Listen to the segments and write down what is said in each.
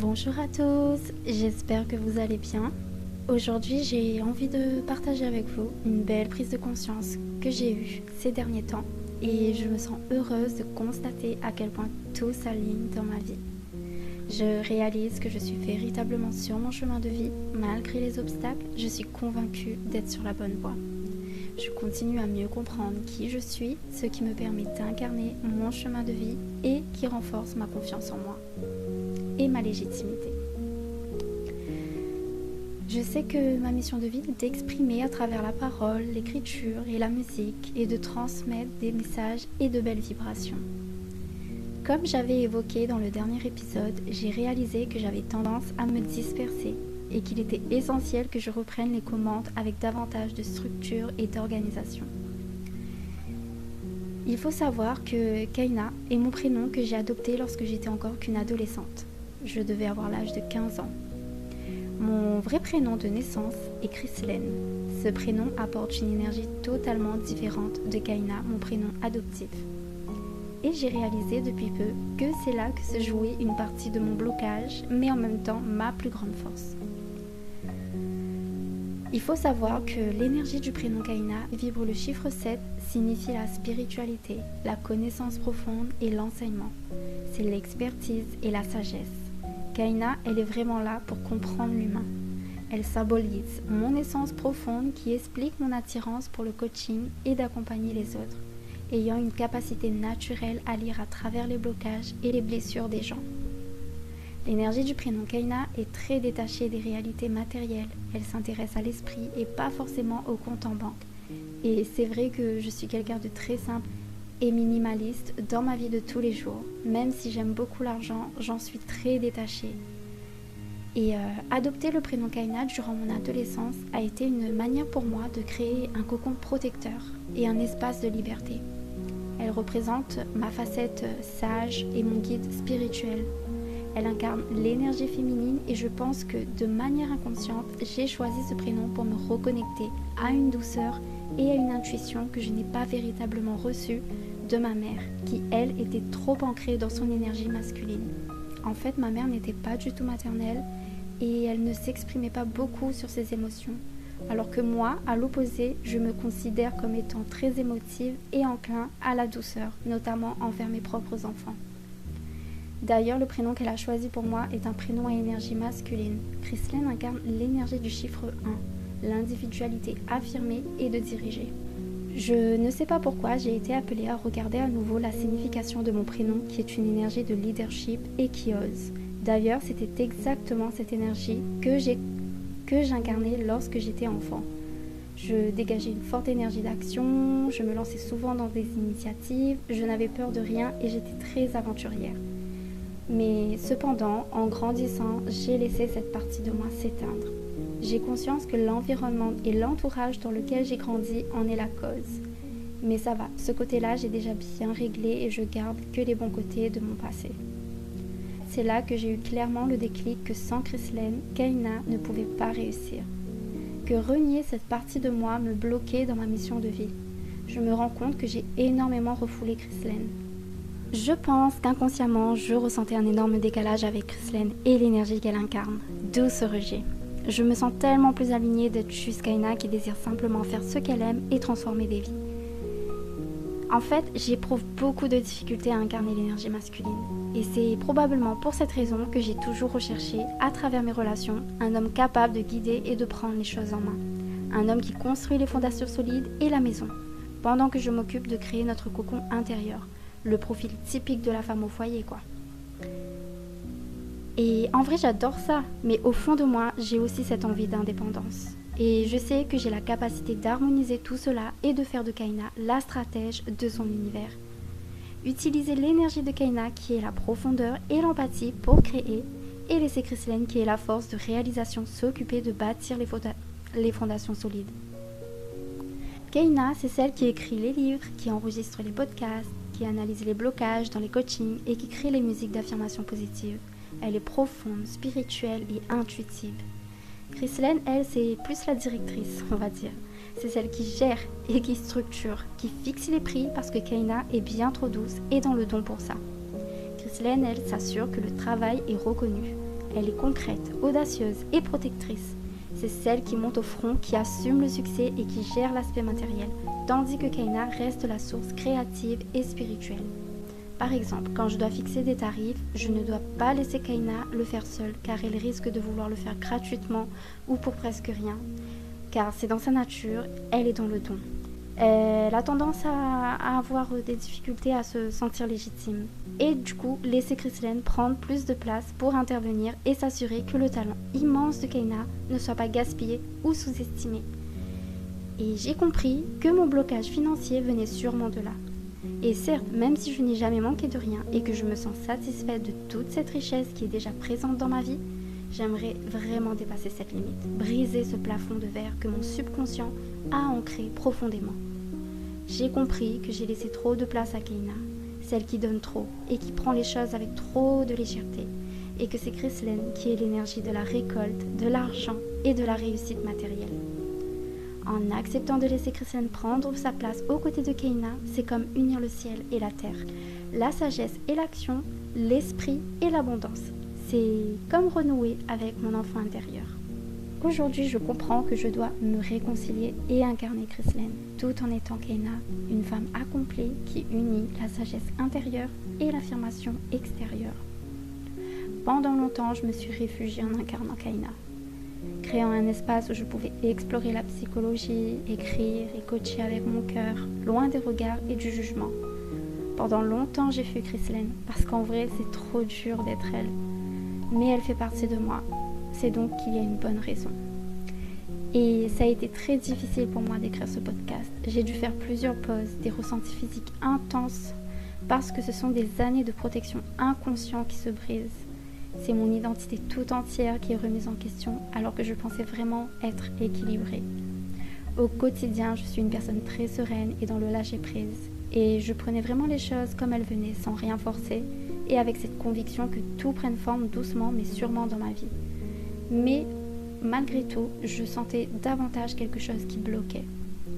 Bonjour à tous, j'espère que vous allez bien. Aujourd'hui, j'ai envie de partager avec vous une belle prise de conscience que j'ai eue ces derniers temps et je me sens heureuse de constater à quel point tout s'aligne dans ma vie. Je réalise que je suis véritablement sur mon chemin de vie, malgré les obstacles, je suis convaincue d'être sur la bonne voie. Je continue à mieux comprendre qui je suis, ce qui me permet d'incarner mon chemin de vie et qui renforce ma confiance en moi et ma légitimité. Je sais que ma mission de vie est d'exprimer à travers la parole, l'écriture et la musique et de transmettre des messages et de belles vibrations. Comme j'avais évoqué dans le dernier épisode, j'ai réalisé que j'avais tendance à me disperser et qu'il était essentiel que je reprenne les commandes avec davantage de structure et d'organisation. Il faut savoir que Kaina est mon prénom que j'ai adopté lorsque j'étais encore qu'une adolescente. Je devais avoir l'âge de 15 ans. Mon vrai prénom de naissance est Chrislène. Ce prénom apporte une énergie totalement différente de Kaina, mon prénom adoptif. Et j'ai réalisé depuis peu que c'est là que se jouait une partie de mon blocage, mais en même temps ma plus grande force. Il faut savoir que l'énergie du prénom Kaina vibre le chiffre 7, signifie la spiritualité, la connaissance profonde et l'enseignement. C'est l'expertise et la sagesse. Kaina, elle est vraiment là pour comprendre l'humain. Elle symbolise mon essence profonde qui explique mon attirance pour le coaching et d'accompagner les autres, ayant une capacité naturelle à lire à travers les blocages et les blessures des gens. L'énergie du prénom Kaina est très détachée des réalités matérielles. Elle s'intéresse à l'esprit et pas forcément au compte en banque. Et c'est vrai que je suis quelqu'un de très simple et minimaliste dans ma vie de tous les jours. Même si j'aime beaucoup l'argent, j'en suis très détachée. Et adopter le prénom Kaina durant mon adolescence a été une manière pour moi de créer un cocon protecteur et un espace de liberté. Elle représente ma facette sage et mon guide spirituel. Elle incarne l'énergie féminine et je pense que de manière inconsciente, j'ai choisi ce prénom pour me reconnecter à une douceur et à une intuition que je n'ai pas véritablement reçue de ma mère, qui elle était trop ancrée dans son énergie masculine. En fait, ma mère n'était pas du tout maternelle et elle ne s'exprimait pas beaucoup sur ses émotions. Alors que moi, à l'opposé, je me considère comme étant très émotive et enclin à la douceur, notamment envers mes propres enfants. D'ailleurs, le prénom qu'elle a choisi pour moi est un prénom à énergie masculine. Chrislène incarne l'énergie du chiffre 1, l'individualité affirmée et de diriger. Je ne sais pas pourquoi j'ai été appelée à regarder à nouveau la signification de mon prénom qui est une énergie de leadership et qui ose. D'ailleurs, c'était exactement cette énergie que j'incarnais lorsque j'étais enfant. Je dégageais une forte énergie d'action, je me lançais souvent dans des initiatives, je n'avais peur de rien et j'étais très aventurière. Mais cependant, en grandissant, j'ai laissé cette partie de moi s'éteindre. J'ai conscience que l'environnement et l'entourage dans lequel j'ai grandi en est la cause. Mais ça va, ce côté-là, j'ai déjà bien réglé et je garde que les bons côtés de mon passé. C'est là que j'ai eu clairement le déclic que sans Chrislène, Kaina ne pouvait pas réussir. Que renier cette partie de moi me bloquait dans ma mission de vie. Je me rends compte que j'ai énormément refoulé Chrislène. Je pense qu'inconsciemment, je ressentais un énorme décalage avec Chrislène et l'énergie qu'elle incarne, d'où ce rejet. Je me sens tellement plus alignée d'être juste Kaina qui désire simplement faire ce qu'elle aime et transformer des vies. En fait, j'éprouve beaucoup de difficultés à incarner l'énergie masculine. Et c'est probablement pour cette raison que j'ai toujours recherché, à travers mes relations, un homme capable de guider et de prendre les choses en main. Un homme qui construit les fondations solides et la maison, pendant que je m'occupe de créer notre cocon intérieur. Le profil typique de la femme au foyer, quoi. Et en vrai, j'adore ça, mais au fond de moi, j'ai aussi cette envie d'indépendance. Et je sais que j'ai la capacité d'harmoniser tout cela et de faire de Kaina la stratège de son univers. Utiliser l'énergie de Kaina qui est la profondeur et l'empathie pour créer, et laisser Chrislène qui est la force de réalisation s'occuper de bâtir les fondations solides. Kaina, c'est celle qui écrit les livres, qui enregistre les podcasts, qui analyse les blocages dans les coachings et qui crée les musiques d'affirmation positive. Elle est profonde, spirituelle et intuitive. Chrislène, elle, c'est plus la directrice, on va dire. C'est celle qui gère et qui structure, qui fixe les prix parce que Kaina est bien trop douce et dans le don pour ça. Chrislène, elle, s'assure que le travail est reconnu. Elle est concrète, audacieuse et protectrice. C'est celle qui monte au front, qui assume le succès et qui gère l'aspect matériel, tandis que Kaina reste la source créative et spirituelle. Par exemple, quand je dois fixer des tarifs, je ne dois pas laisser Kaina le faire seule, car elle risque de vouloir le faire gratuitement ou pour presque rien, car c'est dans sa nature, elle est dans le don. Elle a tendance à avoir des difficultés à se sentir légitime. Et du coup, laisser Chrislène prendre plus de place pour intervenir et s'assurer que le talent immense de Kaina ne soit pas gaspillé ou sous-estimé. Et j'ai compris que mon blocage financier venait sûrement de là. Et certes, même si je n'ai jamais manqué de rien et que je me sens satisfaite de toute cette richesse qui est déjà présente dans ma vie, j'aimerais vraiment dépasser cette limite, briser ce plafond de verre que mon subconscient a ancré profondément. J'ai compris que j'ai laissé trop de place à Kaina, celle qui donne trop et qui prend les choses avec trop de légèreté, et que c'est Chrislène qui est l'énergie de la récolte, de l'argent et de la réussite matérielle. En acceptant de laisser Chrislène prendre sa place aux côtés de Kaina, c'est comme unir le ciel et la terre, la sagesse et l'action, l'esprit et l'abondance. C'est comme renouer avec mon enfant intérieur. Aujourd'hui, je comprends que je dois me réconcilier et incarner Chrislène, tout en étant Kaina, une femme accomplie qui unit la sagesse intérieure et l'affirmation extérieure. Pendant longtemps, je me suis réfugiée en incarnant Kaina, créant un espace où je pouvais explorer la psychologie, écrire et coacher avec mon cœur, loin des regards et du jugement. Pendant longtemps, j'ai fui Chrislène, parce qu'en vrai, c'est trop dur d'être elle. Mais elle fait partie de moi, c'est donc qu'il y a une bonne raison. Et ça a été très difficile pour moi d'écrire ce podcast. J'ai dû faire plusieurs pauses, des ressentis physiques intenses, parce que ce sont des années de protection inconsciente qui se brisent. C'est mon identité tout entière qui est remise en question, alors que je pensais vraiment être équilibrée. Au quotidien, je suis une personne très sereine et dans le lâcher-prise. Et je prenais vraiment les choses comme elles venaient, sans rien forcer, et avec cette conviction que tout prenne forme doucement mais sûrement dans ma vie. Mais malgré tout, je sentais davantage quelque chose qui bloquait,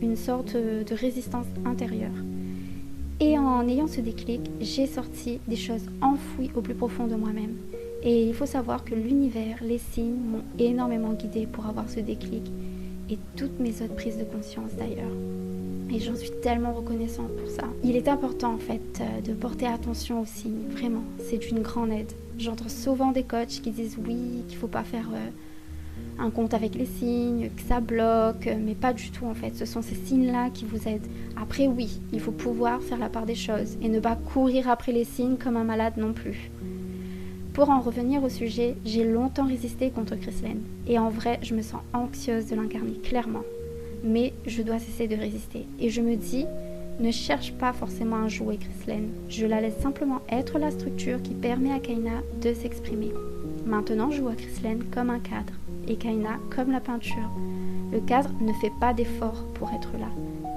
une sorte de résistance intérieure. Et en ayant ce déclic, j'ai sorti des choses enfouies au plus profond de moi-même. Et il faut savoir que l'univers, les signes m'ont énormément guidée pour avoir ce déclic et toutes mes autres prises de conscience d'ailleurs. Et j'en suis tellement reconnaissante pour ça. Il est important en fait de porter attention aux signes, vraiment, c'est d'une grande aide. J'entends souvent des coachs qui disent oui, qu'il ne faut pas faire un compte avec les signes, que ça bloque, mais pas du tout en fait. Ce sont ces signes-là qui vous aident. Après oui, il faut pouvoir faire la part des choses et ne pas courir après les signes comme un malade non plus. Pour en revenir au sujet, j'ai longtemps résisté contre Chrislène. Et en vrai, je me sens anxieuse de l'incarner, clairement. Mais je dois cesser de résister. Et je me dis, ne cherche pas forcément à jouer Chrislène. Je la laisse simplement être la structure qui permet à Kaina de s'exprimer. Maintenant, je vois Chrislène comme un cadre et Kaina comme la peinture. Le cadre ne fait pas d'effort pour être là.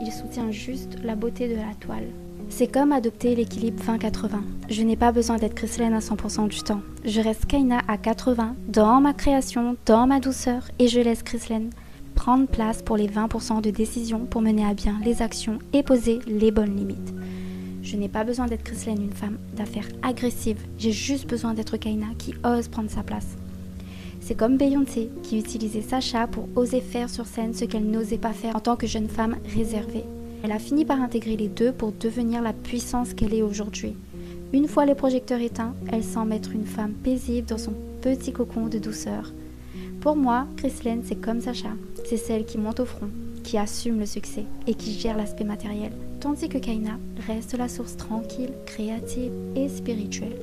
Il soutient juste la beauté de la toile. C'est comme adopter l'équilibre 20-80. Je n'ai pas besoin d'être Chrislène à 100% du temps. Je reste Kaina à 80 dans ma création, dans ma douceur et je laisse Chrislène prendre place pour les 20% de décision pour mener à bien les actions et poser les bonnes limites. Je n'ai pas besoin d'être Chrislène, une femme d'affaires agressive. J'ai juste besoin d'être Kaina qui ose prendre sa place. C'est comme Beyoncé qui utilisait Sacha pour oser faire sur scène ce qu'elle n'osait pas faire en tant que jeune femme réservée. Elle a fini par intégrer les deux pour devenir la puissance qu'elle est aujourd'hui. Une fois les projecteurs éteints, elle semble être une femme paisible dans son petit cocon de douceur. Pour moi, Chrislène, c'est comme Sacha. C'est celle qui monte au front, qui assume le succès et qui gère l'aspect matériel. Tandis que Kaina reste la source tranquille, créative et spirituelle.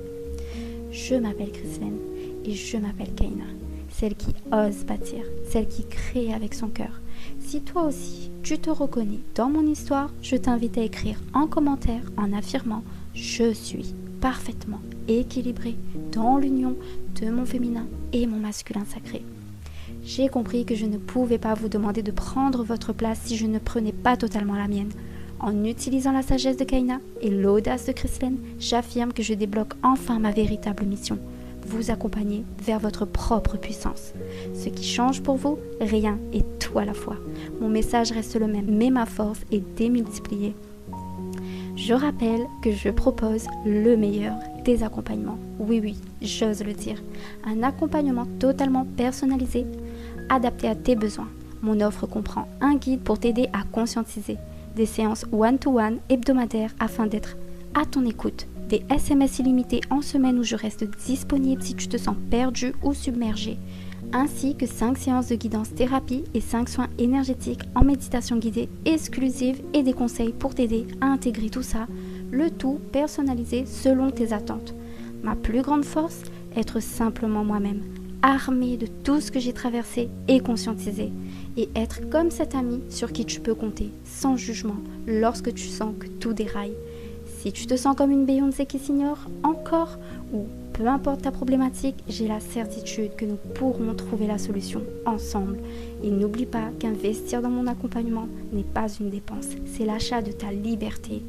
Je m'appelle Chrislène et je m'appelle Kaina. Celle qui ose bâtir, celle qui crée avec son cœur. Si toi aussi, tu te reconnais dans mon histoire, je t'invite à écrire en commentaire en affirmant « Je suis parfaitement équilibrée dans l'union de mon féminin et mon masculin sacré ». J'ai compris que je ne pouvais pas vous demander de prendre votre place si je ne prenais pas totalement la mienne. En utilisant la sagesse de Kaina et l'audace de Chrislène, j'affirme que je débloque enfin ma véritable mission. Vous accompagner vers votre propre puissance. Ce qui change pour vous, rien et tout à la fois. Mon message reste le même, mais ma force est démultipliée. Je rappelle que je propose le meilleur des accompagnements. Oui, j'ose le dire. Un accompagnement totalement personnalisé, adapté à tes besoins. Mon offre comprend un guide pour t'aider à conscientiser, des séances one-to-one hebdomadaires afin d'être à ton écoute, des SMS illimités en semaine où je reste disponible si tu te sens perdu ou submergé, ainsi que 5 séances de guidance thérapie et 5 soins énergétiques en méditation guidée exclusive et des conseils pour t'aider à intégrer tout ça, le tout personnalisé selon tes attentes. Ma plus grande force, être simplement moi-même, armée de tout ce que j'ai traversé et conscientisé, et être comme cet ami sur qui tu peux compter, sans jugement, lorsque tu sens que tout déraille. Si tu te sens comme une Beyoncé qui s'ignore encore, ou peu importe ta problématique, j'ai la certitude que nous pourrons trouver la solution ensemble. Et n'oublie pas qu'investir dans mon accompagnement n'est pas une dépense, c'est l'achat de ta liberté.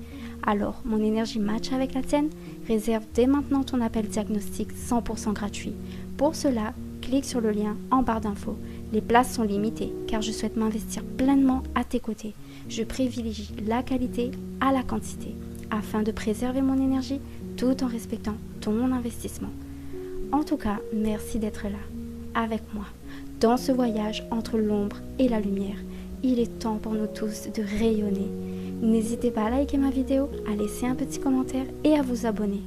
Alors, mon énergie match avec la tienne? Réserve dès maintenant ton appel diagnostic 100% gratuit. Pour cela, clique sur le lien en barre d'infos. Les places sont limitées car je souhaite m'investir pleinement à tes côtés. Je privilégie la qualité à la quantité afin de préserver mon énergie tout en respectant ton investissement. En tout cas, merci d'être là, avec moi, dans ce voyage entre l'ombre et la lumière. Il est temps pour nous tous de rayonner. N'hésitez pas à liker ma vidéo, à laisser un petit commentaire et à vous abonner.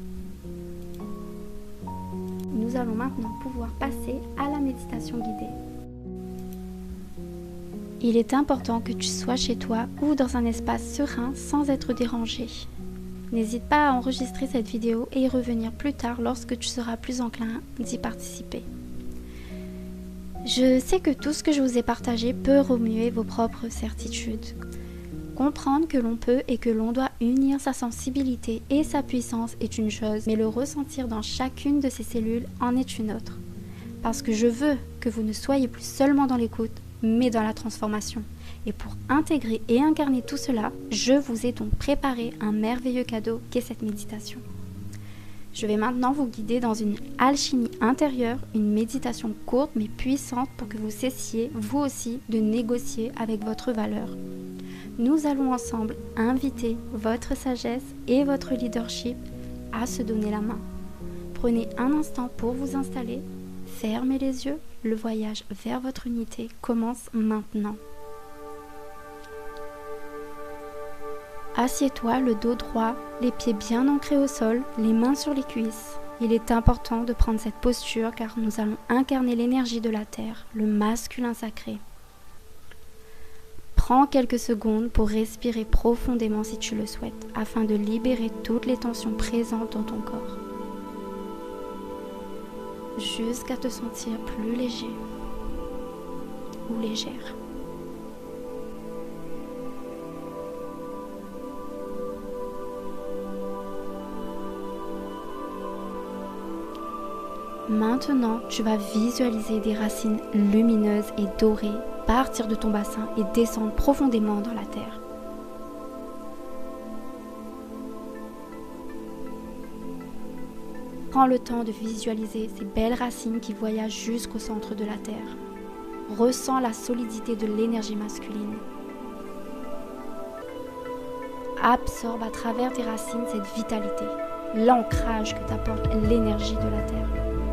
Nous allons maintenant pouvoir passer à la méditation guidée. Il est important que tu sois chez toi ou dans un espace serein sans être dérangé. N'hésite pas à enregistrer cette vidéo et y revenir plus tard lorsque tu seras plus enclin d'y participer. Je sais que tout ce que je vous ai partagé peut remuer vos propres certitudes. Comprendre que l'on peut et que l'on doit unir sa sensibilité et sa puissance est une chose, mais le ressentir dans chacune de ses cellules en est une autre. Parce que je veux que vous ne soyez plus seulement dans l'écoute, mais dans la transformation. Et pour intégrer et incarner tout cela, je vous ai donc préparé un merveilleux cadeau qu'est cette méditation. Je vais maintenant vous guider dans une alchimie intérieure, une méditation courte mais puissante pour que vous cessiez, vous aussi, de négocier avec votre valeur. Nous allons ensemble inviter votre sagesse et votre leadership à se donner la main. Prenez un instant pour vous installer, fermez les yeux, le voyage vers votre unité commence maintenant. Assieds-toi le dos droit, les pieds bien ancrés au sol, les mains sur les cuisses. Il est important de prendre cette posture car nous allons incarner l'énergie de la terre, le masculin sacré. Prends quelques secondes pour respirer profondément si tu le souhaites, afin de libérer toutes les tensions présentes dans ton corps. Jusqu'à te sentir plus léger ou légère. Maintenant, tu vas visualiser des racines lumineuses et dorées partir de ton bassin et descendre profondément dans la terre. Prends le temps de visualiser ces belles racines qui voyagent jusqu'au centre de la terre. Ressens la solidité de l'énergie masculine. Absorbe à travers tes racines cette vitalité, l'ancrage que t'apporte l'énergie de la terre.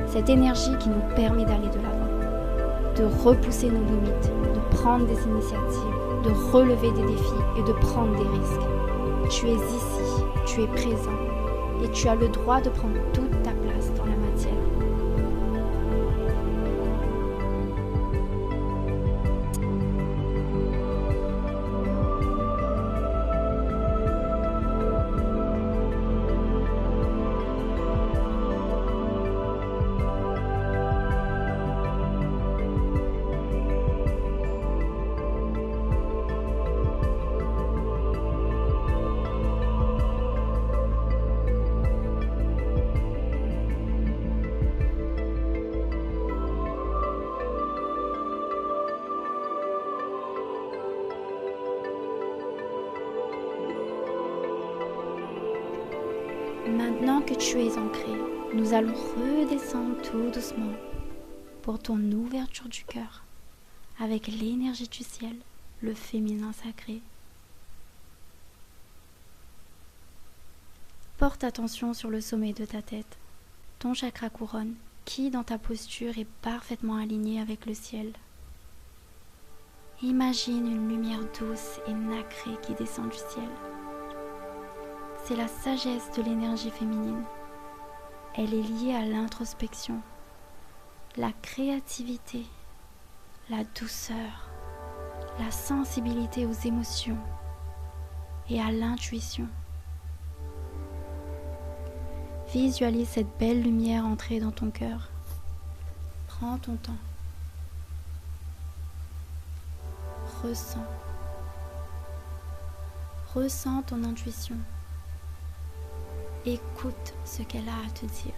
Cette énergie qui nous permet d'aller de l'avant, de repousser nos limites, de prendre des initiatives, de relever des défis et de prendre des risques. Tu es ici, tu es présent et tu as le droit de prendre toute ta place dans la matière. Maintenant que tu es ancré, nous allons redescendre tout doucement pour ton ouverture du cœur avec l'énergie du ciel, le féminin sacré. Porte attention sur le sommet de ta tête, ton chakra couronne, qui dans ta posture est parfaitement aligné avec le ciel. Imagine une lumière douce et nacrée qui descend du ciel. C'est la sagesse de l'énergie féminine. Elle est liée à l'introspection, la créativité, la douceur, la sensibilité aux émotions et à l'intuition. Visualise cette belle lumière entrer dans ton cœur. Prends ton temps. Ressens. Ressens ton intuition. Écoute ce qu'elle a à te dire.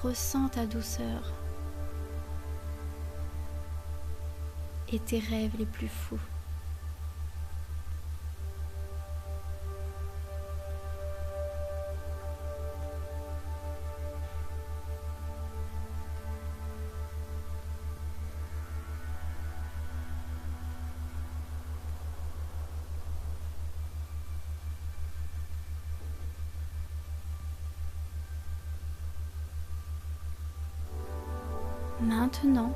Ressens ta douceur et tes rêves les plus fous. Maintenant,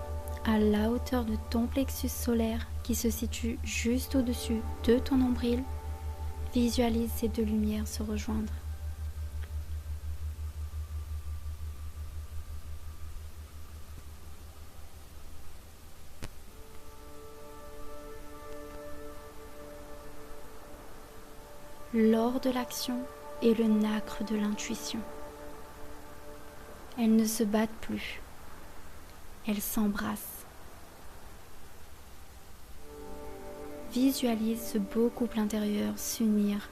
à la hauteur de ton plexus solaire qui se situe juste au-dessus de ton nombril, visualise ces deux lumières se rejoindre. L'or de l'action et le nacre de l'intuition. Elles ne se battent plus. Elles s'embrassent. Visualise ce beau couple intérieur s'unir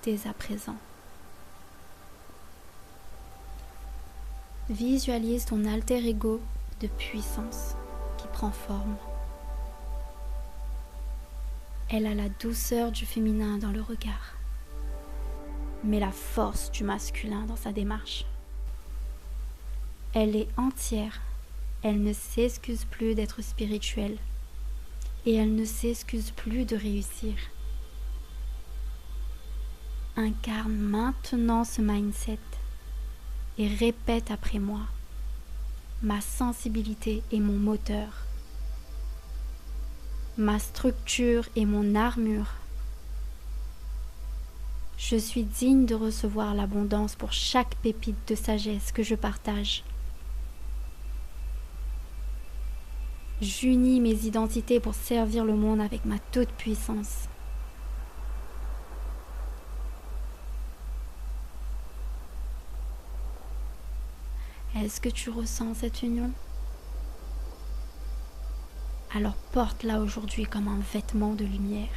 dès à présent. Visualise ton alter ego de puissance qui prend forme. Elle a la douceur du féminin dans le regard, mais la force du masculin dans sa démarche. Elle est entière. Elle ne s'excuse plus d'être spirituelle et elle ne s'excuse plus de réussir. Incarne maintenant ce mindset et répète après moi. Ma sensibilité est mon moteur. Ma structure est mon armure. Je suis digne de recevoir l'abondance pour chaque pépite de sagesse que je partage. J'unis mes identités pour servir le monde avec ma toute puissance. Est-ce que tu ressens cette union? Alors porte-la aujourd'hui comme un vêtement de lumière.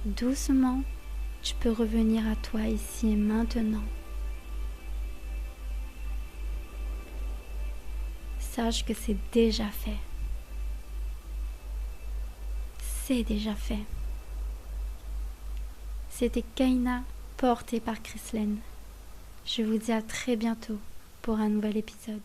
Doucement, tu peux revenir à toi ici et maintenant. Sache que c'est déjà fait. C'est déjà fait. C'était Kaina, portée par Chrislène. Je vous dis à très bientôt pour un nouvel épisode.